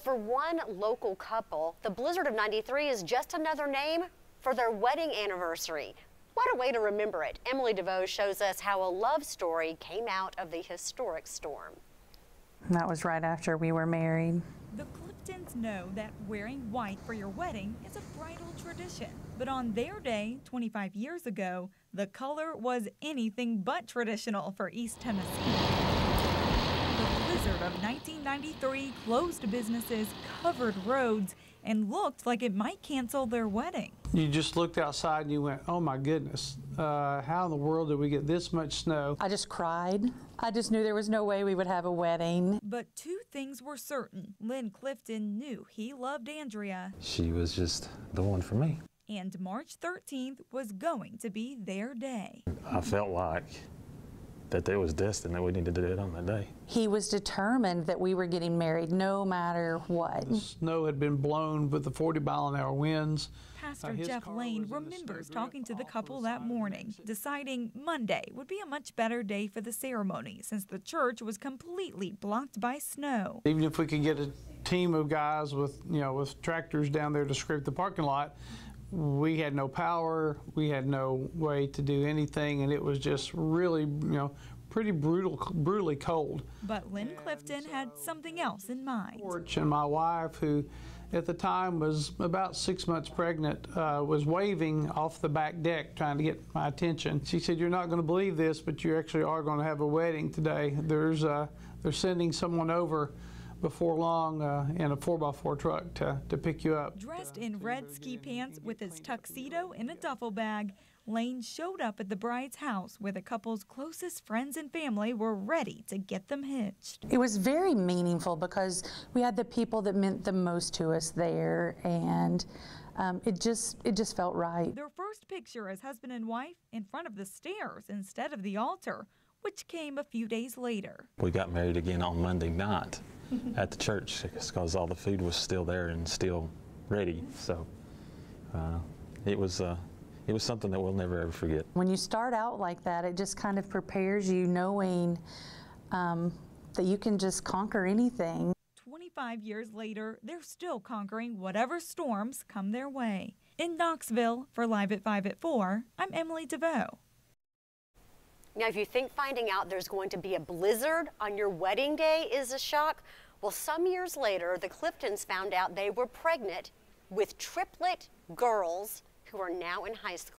For one local couple, the blizzard of '93 is just another name for their wedding anniversary. What a way to remember it. Emily DeVoe shows us how a love story came out of the historic storm. That was right after we were married. The Cliftons know that wearing white for your wedding is a bridal tradition. But on their day, 25 years ago, the color was anything but traditional for East Tennessee. The blizzard of 1993 closed businesses, covered roads, and looked like it might cancel their wedding. You just looked outside and you went, oh my goodness, how in the world did we get this much snow? I just cried. I just knew there was no way we would have a wedding. But two things were certain. Lynn Clifton knew he loved Andrea. She was just the one for me. And March 13th was going to be their day. I felt like that it was destined that we needed to do it on that day. He was determined that we were getting married no matter what. The snow had been blown with the 40-mile-an-hour winds. Pastor Jeff Lane remembers talking to the couple that morning, deciding Monday would be a much better day for the ceremony since the church was completely blocked by snow. Even if we could get a team of guys with tractors down there to scrape the parking lot, we had no power, we had no way to do anything, and it was just really, pretty brutally cold. But Lynn Clifton had something else in mind. And my wife, who at the time was about 6 months pregnant, was waving off the back deck trying to get my attention. She said, "You're not going to believe this, but you actually are going to have a wedding today. They're sending someone over before long in a 4x4 truck to pick you up." Dressed in red ski pants with his tuxedo in a duffel bag, Lane showed up at the bride's house where the couple's closest friends and family were ready to get them hitched. It was very meaningful because we had the people that meant the most to us there, and it just felt right. Their first picture as husband and wife in front of the stairs instead of the altar, which came a few days later. We got married again on Monday night at the church because all the food was still there and still ready. So it was something that we'll never ever forget. When you start out like that, it just kind of prepares you knowing that you can just conquer anything. 25 years later, they're still conquering whatever storms come their way. In Knoxville, for Live at 5 at 4, I'm Emily DeVoe. Now, if you think finding out there's going to be a blizzard on your wedding day is a shock, well, some years later, the Cliftons found out they were pregnant with triplet girls who are now in high school.